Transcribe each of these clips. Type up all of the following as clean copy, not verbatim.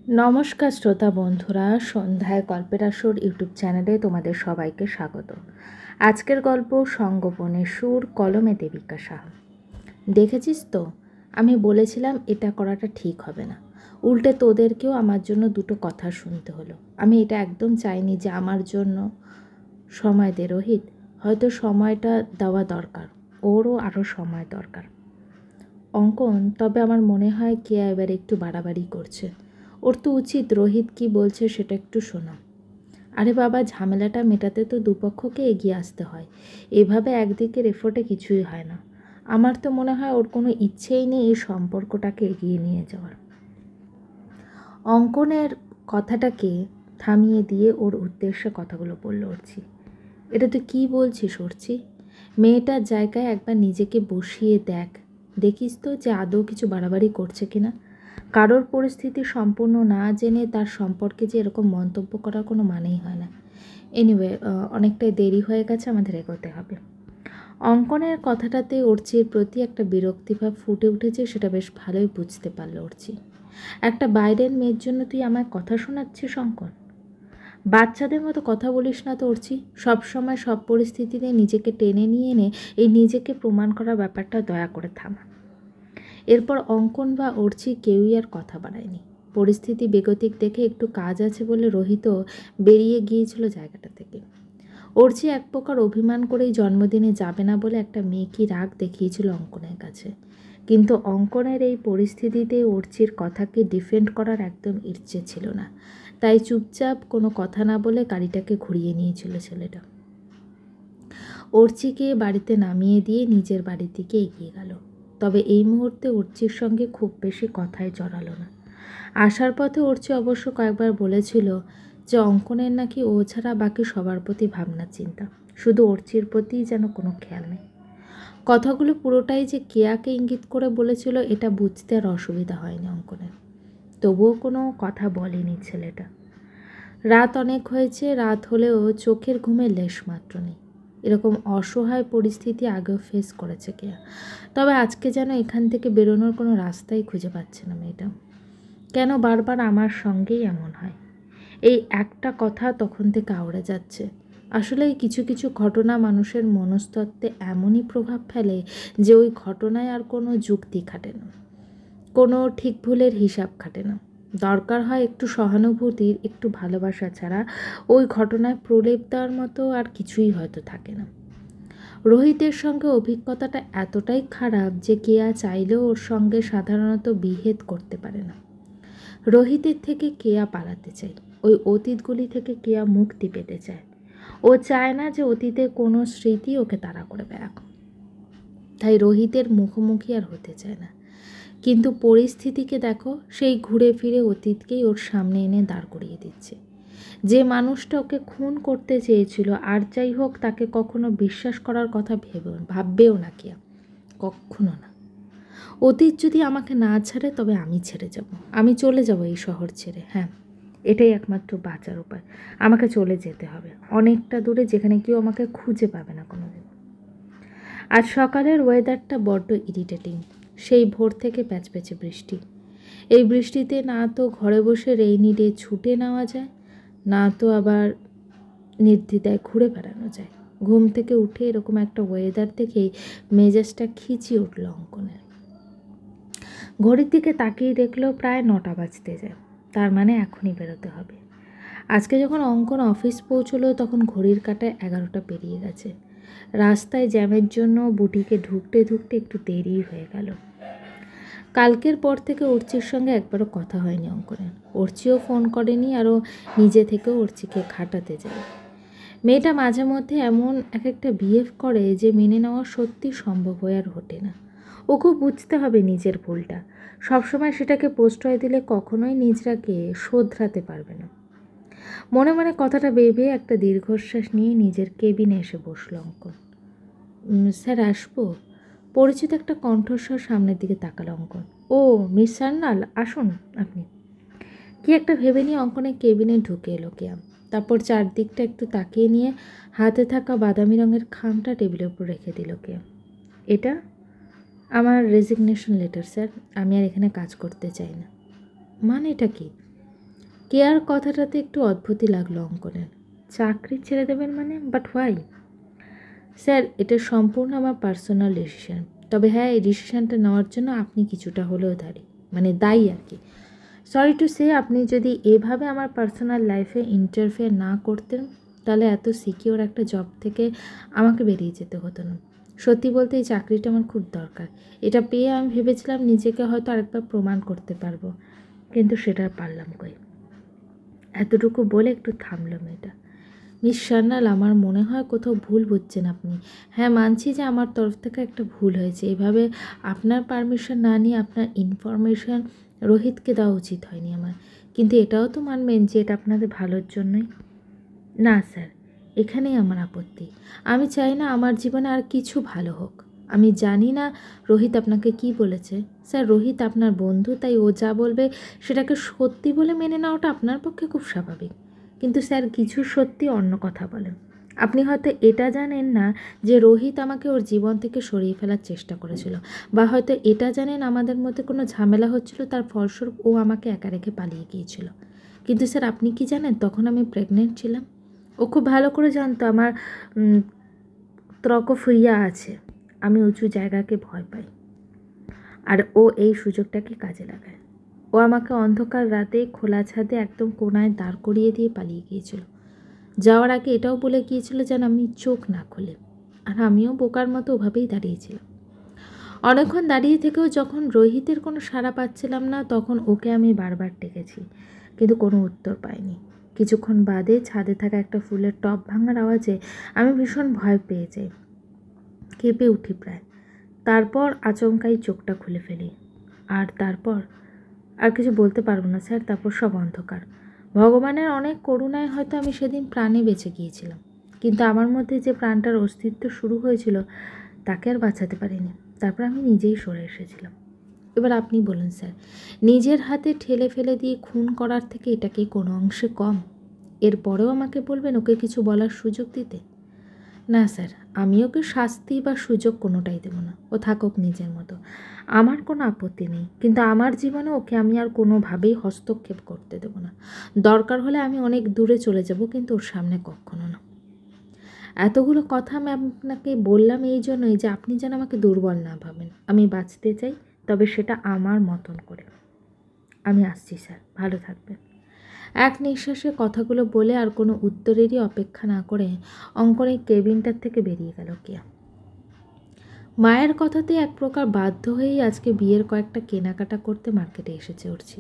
নমস্কার শ্রোতা বন্ধুরা, সন্ধ্যায় গল্পের আসর ইউটিউব চ্যানেলে তোমাদের সবাইকে স্বাগত। আজকের গল্প সঙ্গোপনের সুর, কলমে দেবিকা সাহা। দেখেছিস তো, আমি বলেছিলাম এটা করাটা ঠিক হবে না, উল্টে তোদেরকেও আমার জন্য দুটো কথা শুনতে হলো। আমি এটা একদম চাইনি যে আমার জন্য সময় দে রোহিত, হয়তো সময়টা দেওয়া দরকার, ওরও আরও সময় দরকার। অঙ্কন, তবে আমার মনে হয় কেয়া এবার একটু বাড়াবাড়ি করছে। ওর তো উচিত রোহিত কি বলছে সেটা একটু শোনা। আরে বাবা, ঝামেলাটা মেটাতে তো দুপক্ষকে এগিয়ে আসতে হয়, এভাবে একদিকের এফোর্টে কিছুই হয় না। আমার তো মনে হয় ওর কোনো ইচ্ছেই নেই এই সম্পর্কটাকে এগিয়ে নিয়ে যাওয়ার। অঙ্কনের কথাটাকে থামিয়ে দিয়ে ওর উদ্দেশ্যে কথাগুলো বলল অর্চি। এটা তুই কী বলছিস অর্চি? মেয়েটার জায়গায় একবার নিজেকে বসিয়ে দেখিস তো যে আদৌ কিছু বাড়াবাড়ি করছে কিনা। কারোর পরিস্থিতি সম্পূর্ণ না জেনে তার সম্পর্কে যে এরকম মন্তব্য করার কোনো মানেই হয় না। এনিওয়ে, অনেকটাই দেরি হয়ে গেছে, আমাদের এগোতে হবে। অঙ্কনের কথাটাতে অর্চির প্রতি একটা বিরক্তিভাব ফুটে উঠেছে, সেটা বেশ ভালোই বুঝতে পারলো অর্চি। একটা বাইরের মেয়ের জন্য তুই আমায় কথা শোনাচ্ছিস অঙ্কন? বাচ্চাদের মতো কথা বলিস না তো অর্চি। সবসময় সব পরিস্থিতিতে নিজেকে টেনে নিয়ে এনে এই নিজেকে প্রমাণ করার ব্যাপারটা দয়া করে থামা। এরপর অঙ্কন বা অর্চি কেউই আর কথা বাড়ায়নি। পরিস্থিতি বেগতিক দেখে একটু কাজ আছে বলে রোহিতও বেরিয়ে গিয়েছিল জায়গাটা থেকে। অর্চি এক প্রকার অভিমান করেই জন্মদিনে যাবে না বলে একটা মেয়েকে রাগ দেখিয়েছিল অঙ্কনের কাছে। কিন্তু অঙ্কনের এই পরিস্থিতিতে অর্চির কথাকে ডিফেন্ড করার একদম ইচ্ছে ছিল না, তাই চুপচাপ কোনো কথা না বলে গাড়িটাকে ঘুরিয়ে নিয়েছিল ছেলেটা। অর্চিকে বাড়িতে নামিয়ে দিয়ে নিজের বাড়ির দিকে এগিয়ে গেল। তবে এই মুহূর্তে অর্চির সঙ্গে খুব বেশি কথায় জড়ালো না। আসার পথে অর্চি অবশ্য কয়েকবার বলেছিল যে অঙ্কনের নাকি ও ছাড়া বাকি সবার প্রতি ভাবনা চিন্তা, শুধু অর্চির প্রতিই যেন কোনো খেয়াল নেই। কথাগুলো পুরোটাই যে কেয়াকে ইঙ্গিত করে বলেছিল এটা বুঝতে আর অসুবিধা হয়নি অঙ্কনের। তবুও কোনো কথা বলেনি ছেলেটা। রাত অনেক হয়েছে, রাত হলেও চোখের ঘুমে লেশ মাত্র নেই। এরকম অসহায় পরিস্থিতি আগেও ফেস করেছে কেয়া, তবে আজকে যেন এখান থেকে বেরোনোর কোনো রাস্তাই খুঁজে পাচ্ছে না মেয়েটা। কেন বারবার আমার সঙ্গেই এমন হয়? এই একটা কথা তখন থেকে আওড়ে যাচ্ছে। আসলে কিছু কিছু ঘটনা মানুষের মনস্তত্ত্বে এমনই প্রভাব ফেলে যে ওই ঘটনায় আর কোনো যুক্তি খাটে না, কোনো ঠিক ভুলের হিসাব খাটে না। দরকার হয় একটু সহানুভূতির, একটু ভালোবাসা ছাড়া ওই ঘটনায় প্রলেপ দেওয়ার মতো আর কিছুই হয়তো থাকে না। রোহিতের সঙ্গে অভিজ্ঞতাটা এতটাই খারাপ যে কেয়া চাইলেও ওর সঙ্গে সাধারণত বিহেদ করতে পারে না। রোহিতের থেকে কেয়া পালাতে চায়, ওই অতীতগুলি থেকে কেয়া মুক্তি পেতে চায়। ও চায় না যে অতীতের কোনো স্মৃতি ওকে তাড়া করে বেড়াক, তাই রোহিতের মুখোমুখি আর হতে চায় না। কিন্তু পরিস্থিতিকে দেখো, সেই ঘুরে ফিরে অতীতকেই ওর সামনে এনে দাঁড় করিয়ে দিচ্ছে। যে মানুষটা ওকে খুন করতে চেয়েছিল, আর যাই হোক, তাকে কখনো বিশ্বাস করার কথা ভাববেও না কেয়া, কখনো না। অতীত যদি আমাকে না ছাড়ে তবে আমি ছেড়ে যাব, আমি চলে যাব এই শহর ছেড়ে। হ্যাঁ, এটাই একমাত্র বাঁচার উপায়। আমাকে চলে যেতে হবে অনেকটা দূরে, যেখানে কেউ আমাকে খুঁজে পাবে না কোনোদিন। আজ সকালের ওয়েদারটা বড্ড ইরিটেটিং। সেই ভোর থেকে প্যাচপ্যাচে বৃষ্টি। এই বৃষ্টিতে না তো ঘরে বসে রেইনি ডে ছুটে নেওয়া যায়, না তো আবার নির্দ্বিধায় ঘুরে বেড়ানো যায়। ঘুম থেকে উঠে এরকম একটা ওয়েদার দেখেই মেজাজটা খিচিয়ে উঠল অঙ্কনের। ঘড়ির দিকে তাকিয়ে দেখলো প্রায় 9টা বাজতে যায়। তার মানে এখনই বেরোতে হবে। আজকে যখন অঙ্কন অফিস পৌঁছলো তখন ঘড়ির কাঁটায় 11টা পেরিয়ে গেছে। রাস্তায় জ্যামের জন্য বুটিকে ঢুকতে ঢুকতে একটু দেরি হয়ে গেল। কালকের পর থেকে অর্চির সঙ্গে একবারও কথা হয়নি অঙ্কনের। অর্চিও ফোন করেনি, আরও নিজে থেকেও অর্চিকে খাটাতে যায়। মেয়েটা মাঝে মধ্যে এমন এক একটা বিহেভ করে যে মেনে নেওয়া সত্যি সম্ভব হয়ে আর ওঠে না। ও খুব বুঝতে হবে নিজের ভুলটা। সবসময় সেটাকে প্রশ্রয় দিলে কখনোই নিজটাকে শোধরাতে পারবে না। মনে মনে কথাটা ভেবে একটা দীর্ঘশ্বাস নিয়ে নিজের কেবিনে এসে বসল অঙ্কন। স্যার, আসবো? পরিচিত একটা কণ্ঠস্বর সামনের দিকে তাকালো অঙ্কন। ও মিস সান্যাল, আসুন আপনি। কি একটা ভেবে নিয়ে অঙ্কনের কেবিনে ঢুকে এলো কেয়া। তারপর চারদিকটা একটু তাকিয়ে নিয়ে হাতে থাকা বাদামি রঙের খামটা টেবিলের উপর রেখে দিল কেয়া। এটা আমার রেজিগনেশন লেটার স্যার, আমি আর এখানে কাজ করতে চাই না। মানে এটা কি? কেয়ার কথাটাতে একটু অদ্ভুতই লাগলো অঙ্কনের। চাকরি ছেড়ে দেবেন মানে? But why? স্যার, এটা সম্পূর্ণ আমার পার্সোনাল ডিসিশন। তবে হ্যাঁ, এই ডিসিশানটা নেওয়ার জন্য আপনি কিছুটা হলেও দায়ী আর কি। সরি টু সে, আপনি যদি এভাবে আমার পার্সোনাল লাইফে ইন্টারফেয়ার না করতেন তাহলে এত সিকিওর একটা জব থেকে আমাকে বেরিয়ে যেতে হতো না। সত্যি বলতে এই চাকরিটা আমার খুব দরকার। এটা পেয়ে আমি ভেবেছিলাম নিজেকে হয়তো আরেকবার প্রমাণ করতে পারবো, কিন্তু সেটা আর পারলাম কই। এতটুকু বলে একটু থামল মেয়েটা। মিস সান্যাল, আমার মনে হয় কোথাও ভুল বুঝছেন আপনি। হ্যাঁ, মানছি যে আমার তরফ থেকে একটা ভুল হয়েছে। এভাবে আপনার পারমিশন না নিয়ে আপনার ইনফরমেশন রোহিতকে দেওয়া উচিত হয়নি আমার। কিন্তু এটাও তো মানবেন যে এটা আপনাদের ভালোর জন্যই। না স্যার, এখানেই আমার আপত্তি। আমি চাই না আমার জীবনে আর কিছু ভালো হোক। আমি জানি না রোহিত আপনাকে কি বলেছে। স্যার, রোহিত আপনার বন্ধু, তাই ও যা বলবে সেটাকে সত্যি বলে মেনে নেওয়াটা আপনার পক্ষে খুব স্বাভাবিক। কিন্তু স্যার, কিছু সত্যি অন্য কথা বলেন। আপনি হয়তো এটা জানেন না যে রোহিত আমাকে ওর জীবন থেকে সরিয়ে ফেলার চেষ্টা করেছিল, বা হয়তো এটা জানেন আমাদের মধ্যে কোনো ঝামেলা হচ্ছিল, তার ফলস্বরূপ ও আমাকে একা রেখে পালিয়ে গিয়েছিল। কিন্তু স্যার, আপনি কি জানেন তখন আমি প্রেগনেন্ট ছিলাম? ও খুব ভালো করে জানতো আমার ত্রকোফিয়া আছে। আমি উঁচু জায়গাকে ভয় পাই, আর ও এই সুযোগটাকে কাজে লাগায়। ও আমাকে অন্ধকার রাতে খোলা ছাদে একদম কোনায় দাঁড় করিয়ে দিয়ে পালিয়ে গিয়েছিল। যাওয়ার আগে এটাও বলে গিয়েছিল যেন আমি চোখ না খুলে। আর আমিও বোকার মতো ওভাবেই দাঁড়িয়েছিলাম। অনেকক্ষণ দাঁড়িয়ে থেকেও যখন রোহিতের কোনো সাড়া পাচ্ছিলাম না, তখন ওকে আমি বারবার ডেকেছি, কিন্তু কোনো উত্তর পাইনি। কিছুক্ষণ বাদে ছাদে থাকা একটা ফুলের টব ভাঙার আওয়াজে আমি ভীষণ ভয় পেয়ে যাই, কেঁপে উঠি প্রায়। তারপর আচমকাই চোখটা খুলে ফেলি। আর তারপর আর কিছু বলতে পারবো না স্যার। তারপর সব অন্ধকার। ভগবানের অনেক করুণায় হয়তো আমি সেদিন প্রাণে বেঁচে গিয়েছিলাম, কিন্তু আমার মধ্যে যে প্রাণটার অস্তিত্ব শুরু হয়েছিল তাকে আর বাঁচাতে পারিনি। তারপর আমি নিজেই সরে এসেছিলাম। এবার আপনি বলুন স্যার, নিজের হাতে ঠেলে ফেলে দিয়ে খুন করার থেকে এটা কি কোনো অংশে কম? এরপরেও আমাকে বলবেন ওকে কিছু বলার সুযোগ দিতে? না স্যার, আমি ওকে শাস্তি বা সুযোগ কোনোটাই দেবো না। ও থাকুক নিজের মতো, আমার কোনো আপত্তি নেই। কিন্তু আমার জীবনে ওকে আমি আর কোনোভাবেই হস্তক্ষেপ করতে দেবো না। দরকার হলে আমি অনেক দূরে চলে যাব, কিন্তু ওর সামনে কখনো না। এতগুলো কথা আমি আপনাকে বললাম এই জন্যই যে আপনি যেন আমাকে দুর্বল না ভাবেন। আমি বাঁচতে চাই, তবে সেটা আমার মতন করে। আমি আসছি স্যার, ভালো থাকবেন। এক নিঃশ্বাসে কথাগুলো বলে আর কোনো উত্তরেরই অপেক্ষা না করে অঙ্কন এই কেবিনটার থেকে বেরিয়ে গেল কিয়া। মায়ের কথাতে এক প্রকার বাধ্য হয়েই আজকে বিয়ের কয়েকটা কেনাকাটা করতে মার্কেটে এসেছে উঠছি।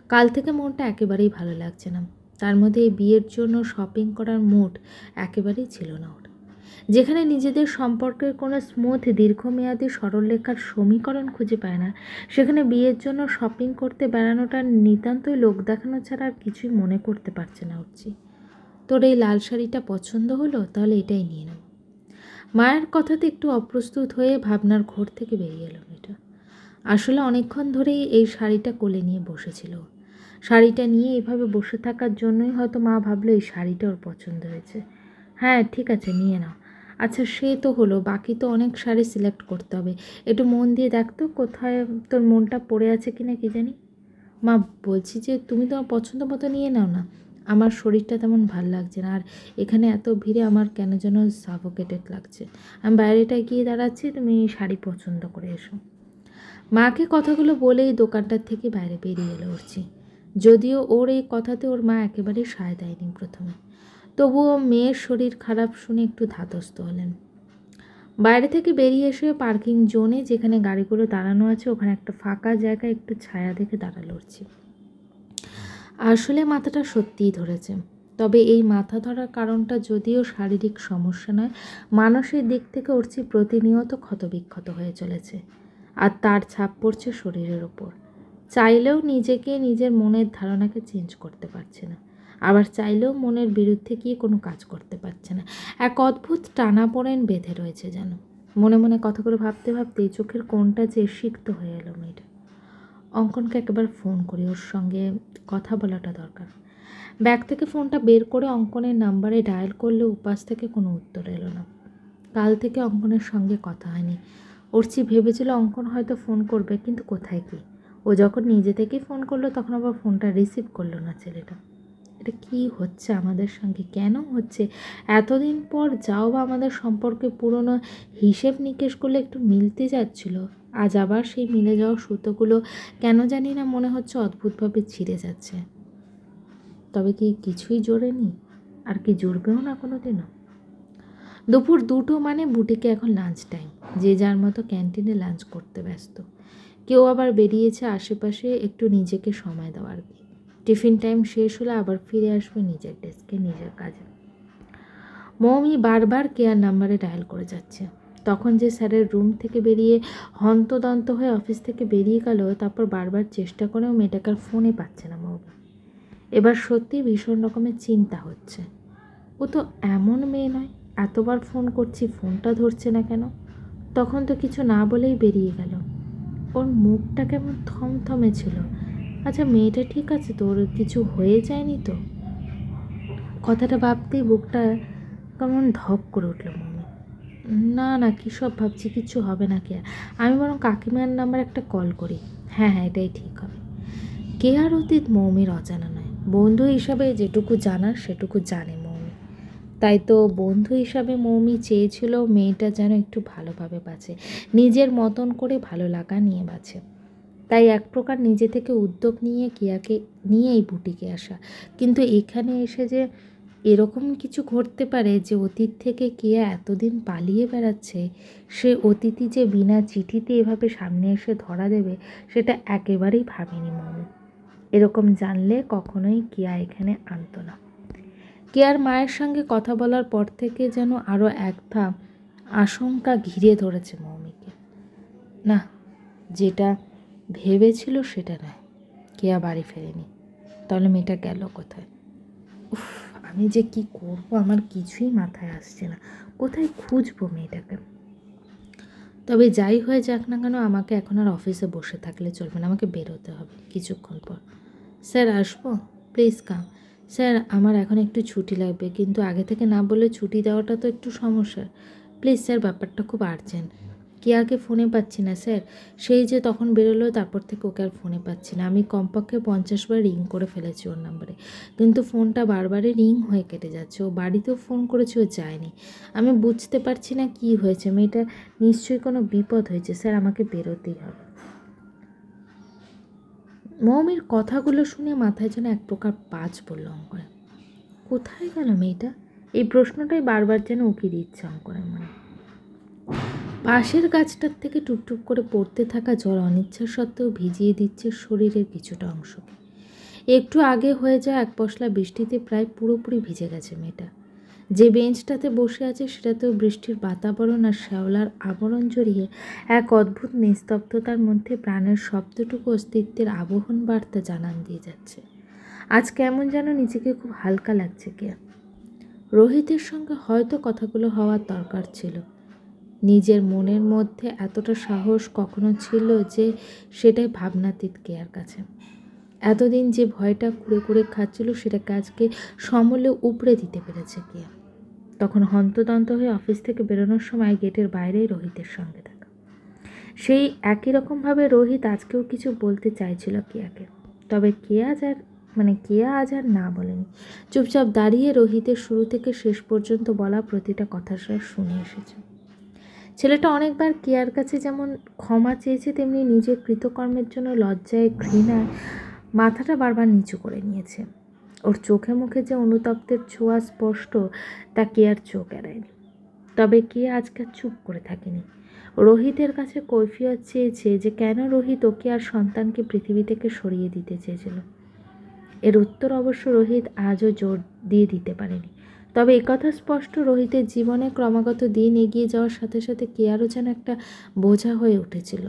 কাল থেকে মনটা একেবারেই ভালো লাগছে না। তার মধ্যে এই বিয়ের জন্য শপিং করার মুড একেবারেই ছিল না ওর। যেখানে নিজেদের সম্পর্কের কোনো স্মুথ দীর্ঘমেয়াদী সরলরেখার সমীকরণ খুঁজে পায় না, সেখানে বিয়ের জন্য শপিং করতে বেড়ানোটা নিতান্তই লোক দেখানো ছাড়া আর কিছুই মনে করতে পারছে না উঠছি। তোর এই লাল শাড়িটা পছন্দ হলো, তাহলে এটাই নিয়ে নাও। মায়ের কথাতে একটু অপ্রস্তুত হয়ে ভাবনার ঘোর থেকে বেরিয়ে এলো মেয়েটা। আসলে অনেকক্ষণ ধরেই এই শাড়িটা কোলে নিয়ে বসেছিল। শাড়িটা নিয়ে এভাবে বসে থাকার জন্যই হয়তো মা ভাবলো এই শাড়িটা ওর পছন্দ হয়েছে। হ্যাঁ, ঠিক আছে, নিয়ে নাও। আচ্ছা, সে তো হলো, বাকি তো অনেক শাড়ি সিলেক্ট করতে হবে। একটু মন দিয়ে দেখ তো কোথায় তোর মনটা পড়ে আছে কিনা কি জানি। মা, বলছি যে তুমি তোমার পছন্দ মতো নিয়ে নাও না। আমার শরীরটা তেমন ভাল লাগছে না, আর এখানে এত ভিড়ে আমার কেন যেন সাফোকেটেড লাগছে। আমি বাইরেটায় গিয়ে দাঁড়াচ্ছি, তুমি শাড়ি পছন্দ করে এসো। মাকে কথাগুলো বলেই দোকানটার থেকে বাইরে বেরিয়ে এলো উঠছি। যদিও ওর এই কথাতে ওর মা একেবারেই সায় দেয়নি প্রথমে, তবুও মেয়ের শরীর খারাপ শুনে একটু ধাতস্থ হলেন। বাইরে থেকে বেরিয়ে এসে পার্কিং জোনে যেখানে গাড়িগুলো দাঁড়ানো আছে ওখানে একটা ফাঁকা জায়গায় একটু ছায়া দেখে দাঁড়ালো উঠছি। আসলে মাথাটা সত্যিই ধরেছে, তবে এই মাথা ধরার কারণটা যদিও শারীরিক সমস্যা নয়, মানসিক দিক থেকে উঠছি প্রতিনিয়ত ক্ষতবিক্ষত হয়ে চলেছে, আর তার ছাপ পড়ছে শরীরের ওপর। চাইলেও নিজেকে নিজের মনের ধারণাকে চেঞ্জ করতে পারছে না, আবার চাইলেও মনের বিরুদ্ধে গিয়ে কোনো কাজ করতে পারছে না। এক অদ্ভুত টানাপোড়েন বেঁধে রয়েছে যেন। মনে মনে কথাগুলো ভাবতে ভাবতেই চোখের কোণটা যে সিক্ত হয়ে এলো মেয়েটা। অঙ্কনকে একবার ফোন করি, ওর সঙ্গে কথা বলাটা দরকার। ব্যাগ থেকে ফোনটা বের করে অঙ্কনের নাম্বারে ডায়াল করলে উপাস থেকে কোনো উত্তর এলো না। কাল থেকে অঙ্কনের সঙ্গে কথা হয়নি। অর্চি ভেবেছিল অঙ্কন হয়তো ফোন করবে, কিন্তু কোথায় কি। ও যখন নিজে থেকেই ফোন করলো তখন আবার ফোনটা রিসিভ করলো না ছেলেটা। এটা কী হচ্ছে আমাদের সঙ্গে, কেন হচ্ছে? এতদিন পর যাও বা আমাদের সম্পর্কে পুরনো হিসেব নিকেশ করলে একটু মিলতে যাচ্ছিলো, আজ আবার সেই মিলে যাওয়া সুতোগুলো কেন জানি না মনে হচ্ছে অদ্ভুতভাবে ছিঁড়ে যাচ্ছে। তবে কি কিছুই জোরেনি, আর কি জুড়বেও না কোনো দিনও। দুপুর 2টো মানে বুটিকে এখন লাঞ্চ টাইম, যে যার মতো ক্যান্টিনে লাঞ্চ করতে ব্যস্ত। কেউ আবার বেরিয়েছে আশেপাশে একটু নিজেকে সময় দেওয়ার কি। টিফিন টাইম শেষ হলে আবার ফিরে আসবে নিজের ডেস্কে, নিজের কাজে। মৌমি বারবার কেয়ার নাম্বারে ডায়াল করে যাচ্ছে। তখন যে স্যারের রুম থেকে বেরিয়ে হন্তদন্ত হয়ে অফিস থেকে বেরিয়ে গেল, তারপর বারবার চেষ্টা করেও মেয়েটাকে আর ফোনে পাচ্ছে না মৌমি। এবার সত্যি ভীষণ রকমের চিন্তা হচ্ছে। ও তো এমন মেয়ে নয়, এতবার ফোন করছি ফোনটা ধরছে না কেন? তখন তো কিছু না বলেই বেরিয়ে গেল। ওর মুখটা কেমন থমথমে ছিল। আচ্ছা মেয়েটা ঠিক আছে তো, ওর কিছু হয়ে যায়নি তো? কথাটা ভাবতেই বুকটা কেমন ধক করে উঠল মনে। না না, কী সব ভাবছি, কিছু হবে না কেয়ার। আমি বরং কাকিমার নাম্বার একটা কল করি। হ্যাঁ হ্যাঁ, এটাই ঠিক হবে। কেয়ার অতীত মৌমির অজানা নয়। বন্ধু হিসাবে যেটুকু জানার সেটুকু জানে মৌমি। তাই তো বন্ধু হিসাবে মৌমি চেয়েছিল মেয়েটা যেন একটু ভালোভাবে বাঁচে, নিজের মতন করে ভালো লাগা নিয়ে বাঁচে। তাই এক প্রকার নিজে থেকে উদ্যোগ নিয়ে কিয়াকে নিয়ে এই বুটিকে আসা। কিন্তু এখানে এসে যে এরকম কিছু ঘটতে পারে যে অতীত থেকে কিয়া এতদিন পালিয়ে বেড়াচ্ছে, সে অতিথি যে বিনা চিঠিতে এভাবে সামনে এসে ধরা দেবে সেটা একেবারেই ভাবেনি মৌমি। এরকম জানলে কখনোই কিয়া এখানে আনতো না। কেয়ার মায়ের সঙ্গে কথা বলার পর থেকে যেন আরও এক ধাপ আশঙ্কা ঘিরে ধরেছে মৌমিকে। না, যেটা ভেবেছিল সেটা নয়, কেয়া বাড়ি ফেরেনি। তাহলে মেয়েটা গেল কোথায়? উফ, আমি যে কি করব আমার কিছুই মাথায় আসছে না। কোথায় খুঁজবো মেয়েটাকে? তবে যাই হয়ে যাক না কেন, আমাকে এখন আর অফিসে বসে থাকলে চলবে না, আমাকে বেরোতে হবে কিছুক্ষণ পর। স্যার আসবো? Please come. স্যার আমার এখন একটু ছুটি লাগবে, কিন্তু আগে থেকে না বলে ছুটি দেওয়াটা তো একটু সমস্যার। প্লিজ স্যার, ব্যাপারটা খুব আর্জেন্ট। কেয়াকে ফোনে পাচ্ছি না স্যার। সেই যে তখন বেরোলো তারপর থেকে ওকে আর ফোনে পাচ্ছি না। আমি কমপক্ষে 50 বার রিং করে ফেলেছি ওর নাম্বারে, কিন্তু ফোনটা বারবারই রিং হয়ে কেটে যাচ্ছে। ও বাড়িতেও ফোন করেছে, ও যায়নি। আমি বুঝতে পারছি না কি হয়েছে। মেয়েটা নিশ্চয়ই কোনো বিপদ হয়েছে। স্যার আমাকে বেরোতেই হবে। মৌমির কথাগুলো শুনে মাথায় যেন এক প্রকার বাজ পড়ল অঙ্কনে। কোথায় গেল মেয়েটা? এই প্রশ্নটাই বারবার যেন উকি দিচ্ছে অঙ্কনের মনে। পাশের গাছটার থেকে টুপটুপ করে পড়তে থাকা জল অনিচ্ছা সত্ত্বেও ভিজিয়ে দিচ্ছে শরীরের কিছুটা অংশকে। একটু আগে হয়ে যাওয়া এক পশলা বৃষ্টিতে প্রায় পুরোপুরি ভিজে গেছে মেয়েটা। যে বেঞ্চটাতে বসে আছে সেটাতেও বৃষ্টির বাতাবরণ আর শ্যাওলার আবরণ জড়িয়ে এক অদ্ভুত নিস্তব্ধতার মধ্যে প্রাণের শব্দটুকু অস্তিত্বের আবহন বার্তা জানান দিয়ে যাচ্ছে। আজ কেমন যেন নিজেকে খুব হালকা লাগছে কেয়া। রোহিতের সঙ্গে হয়তো কথাগুলো হওয়ার দরকার ছিল। নিজের মনের মধ্যে এতটা সাহস কখনো ছিল যে সেটাই ভাবনাতীত কেয়ার কাছে। এতদিন যে ভয়টা কুড়ে কুড়ে খাচ্ছিল সেটাকে আজকে সমূলে উপড়ে দিতে পেরেছে কেয়া। তখন হন্তদন্ত হয়ে অফিস থেকে বেরোনোর সময় গেটের বাইরেই রোহিতের সঙ্গে দেখা। সেই একই রকমভাবে রোহিত আজকেও কিছু বলতে চাইছিল কেয়াকে, তবে কেয়া আজ আর না বলেনি। চুপচাপ দাঁড়িয়ে রোহিতের শুরু থেকে শেষ পর্যন্ত বলা প্রতিটা কথা শুনে এসেছে। ছেলেটা অনেকবার কেয়ার কাছে যেমন ক্ষমা চেয়েছে, তেমনি নিজের কৃতকর্মের জন্য লজ্জায় ঘৃণায় মাথাটা বারবার নিচু করে নিয়েছে। ওর চোখে মুখে যে অনুতপ্তের ছোঁয়া স্পষ্ট, তা কেয়ার চোখ এড়ায়নি। তবে কেয়া আজকে চুপ করে থাকেনি। রোহিতের কাছে কৈফিয়ত চেয়েছে যে কেন রোহিত ওকে আর সন্তানকে পৃথিবী থেকে সরিয়ে দিতে চেয়েছিল। এর উত্তর অবশ্য রোহিত আজও জোর দিয়ে দিতে পারেনি। তবে একথা স্পষ্ট, রোহিতের জীবনে ক্রমাগত দিন এগিয়ে যাওয়ার সাথে সাথে কেয়ারও যেন একটা বোঝা হয়ে উঠেছিল।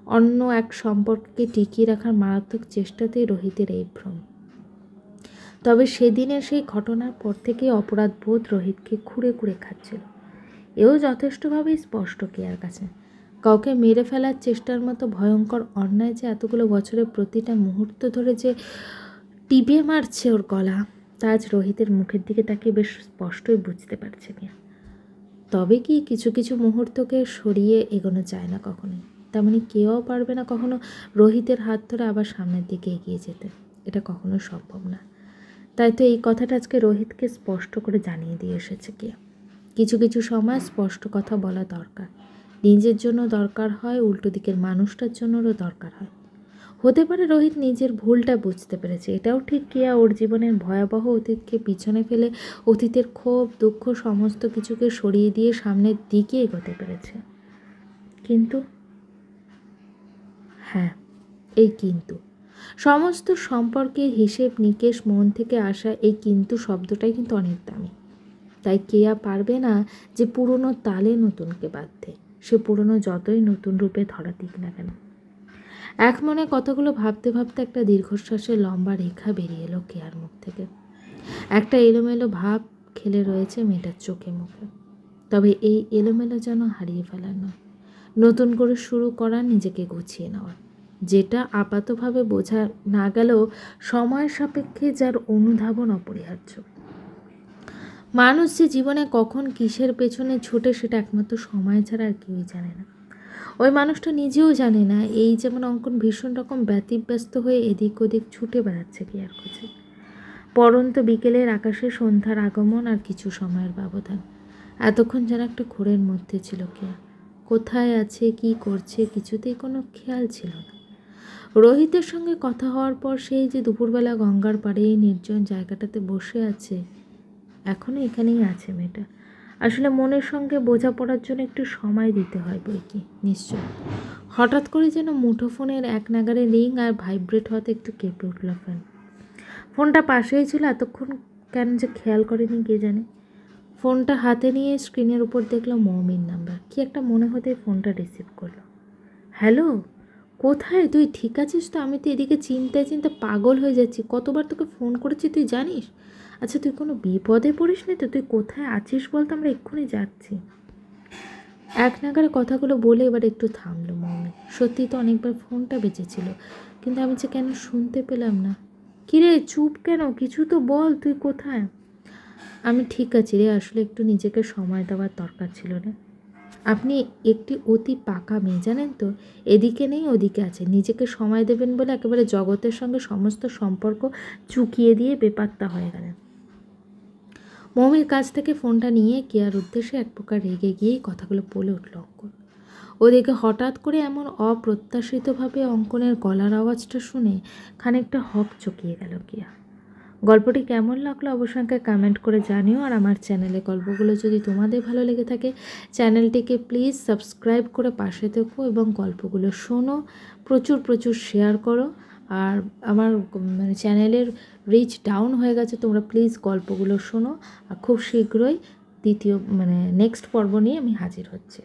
অন্য এক সম্পর্ককে টিকিয়ে রাখার মারাত্মক চেষ্টাতেই রোহিতের এই ভ্রম। তবে সেদিনের সেই ঘটনার পর থেকেই অপরাধবোধ রোহিতকে খুঁড়ে খুঁড়ে খাচ্ছিল। এও যথেষ্টভাবেই স্পষ্ট কেয়ার কাছে। কাউকে মেরে ফেলার চেষ্টার মতো ভয়ঙ্কর অন্যায় যে এতগুলো বছরের প্রতিটা মুহূর্ত ধরে যে টিপে মারছে ওর গলা, তা আজ রোহিতের মুখের দিকে তাকিয়ে বেশ স্পষ্টই বুঝতে পারছে কেয়া। তবে কি কিছু কিছু মুহূর্তকে সরিয়ে এগোনো যায় না কখনোই। তেমনি কেউ পারবে না কখনো রোহিতের হাত ধরে আবার সামনের দিকে এগিয়ে যেতে। এটা কখনো সম্ভব না। তাই তো এই কথাটা আজকে রোহিতকে স্পষ্ট করে জানিয়ে দিয়ে এসেছে কেয়া। কিছু কিছু সময় স্পষ্ট কথা বলা দরকার। নিজের জন্য দরকার হয়, উল্টো দিকের মানুষটার জন্যও দরকার হয়। হতে পারে রোহিত নিজের ভুলটা বুঝতে পেরেছে, এটাও ঠিক কেয়া ওর জীবনের ভয়াবহ অতীতকে পিছনে ফেলে অতীতের ক্ষোভ দুঃখ সমস্ত কিছুকে সরিয়ে দিয়ে সামনের দিকে এগোতে পেরেছে। কিন্তু হ্যাঁ, এই কিন্তু সমস্ত সম্পর্কের হিসেব নিকেশ মন থেকে আসা এই কিন্তু শব্দটাই কিন্তু অনেক দামি। তাই কেয়া পারবে না যে পুরনো তালে নতুনকে বাঁধতে, সে পুরনো যতই নতুন রূপে ধরা দিক না কেন। এক মনে কথাগুলো ভাবতে ভাবতে একটা দীর্ঘশ্বাসের লম্বা রেখা বেরিয়ে এলো কেয়ার মুখ থেকে। একটা এলোমেলো ভাব খেলে রয়েছে মেয়েটার চোখে মুখে। তবে এই এলোমেলো যেন হারিয়ে ফেলার নয়, নতুন করে শুরু করার, নিজেকে গুছিয়ে নেওয়ার, যেটা আপাতভাবে বোঝা না গেলেও সময়ের সাপেক্ষে যার অনুধাবন অপরিহার্য। মানুষ যে জীবনে কখন কিসের পেছনে ছুটে সেটা একমাত্র সময় ছাড়া আর কেউই জানে না। ওই মানুষটা নিজেও জানে না। এই যেমন অঙ্কন ভীষণ রকম ব্যতিব্যস্ত হয়ে এদিক ওদিক ছুটে বেড়াচ্ছে কেয়ার খোঁজে। পরন্ত বিকেলের আকাশে সন্ধ্যার আগমন আর কিছু সময়ের ব্যবধান। এতক্ষণ যেন একটা ঘোরের মধ্যে ছিল কেয়া। কোথায় আছে, কি করছে, কিছুতেই কোনো খেয়াল ছিল না। রোহিতের সঙ্গে কথা হওয়ার পর সেই যে দুপুরবেলা গঙ্গার পাড়ে এই নির্জন জায়গাটাতে বসে আছে, এখনও এখানেই আছে মেয়েটা। আসলে মনের সঙ্গে বোঝাপড়ার জন্য একটু সময় দিতে হয় বই কি, নিশ্চয়। হঠাৎ করে যেন মুঠোফোনের এক নাগারে রিং আর ভাইব্রেট হতে একটু কেঁপে উঠল ফোনটা পাশেই ছিল, এতক্ষণ কেন যে খেয়াল করেনি কে জানে। ফোনটা হাতে নিয়ে স্ক্রিনের উপর দেখলো মৌমির নাম্বার। কি একটা মনে হতে ফোনটা রিসিভ করলো। হ্যালো, কোথায় তুই? ঠিক আছিস তো? আমি তো এদিকে চিন্তায় পাগল হয়ে যাচ্ছি। কতবার তোকে ফোন করেছি তুই জানিস? আচ্ছা, তুই কোনো বিপদে পড়িস নি তো? তুই কোথায় আছিস বলতো, আমরা এক্ষুনি যাচ্ছি। এক নাগারে কথাগুলো বলে এবার একটু থামলো মৌমি। সত্যি তো অনেকবার ফোনটা বেজেছিল, কিন্তু আমি যে কেন শুনতে পেলাম না। কিরে চুপ কেন? কিছু তো বল, তুই কোথায়? আমি ঠিক আছি রে, আসলে একটু নিজেকে সময় দেওয়ার দরকার ছিল রে। আপনি একটি অতি পাকা মেয়ে, জানেন তো? এদিকে নেই ওদিকে আছে। নিজেকে সময় দেবেন বলে একেবারে জগতের সঙ্গে সমস্ত সম্পর্ক চুকিয়ে দিয়ে বেপাত্তা হয়ে গেলেন। মৌমির কাছ থেকে ফোনটা নিয়ে কেয়ার উদ্দেশ্যে এক প্রকার রেগে গিয়েই কথাগুলো বলে উঠল অঙ্কন। ওদিকে হঠাৎ করে এমন অপ্রত্যাশিতভাবে অঙ্কনের গলার আওয়াজটা শুনে খানিকটা হক চকিয়ে গেল কেয়া। গল্পটি কেমন লাগলো অবশ্যই কমেন্ট করে জানিও। আর আমার চ্যানেলে গল্পগুলো যদি তোমাদের ভালো লেগে থাকে, চ্যানেলটিকে প্লিজ সাবস্ক্রাইব করে পাশে থেকো এবং গল্পগুলো শোনো, প্রচুর প্রচুর শেয়ার করো। আর আমার চ্যানেলের রিচ ডাউন হয়ে গেছে, তোমরা প্লিজ গল্পগুলো শোনো। আর খুব শীঘ্রই দ্বিতীয় নেক্সট পর্ব নিয়ে আমি হাজির হচ্ছি।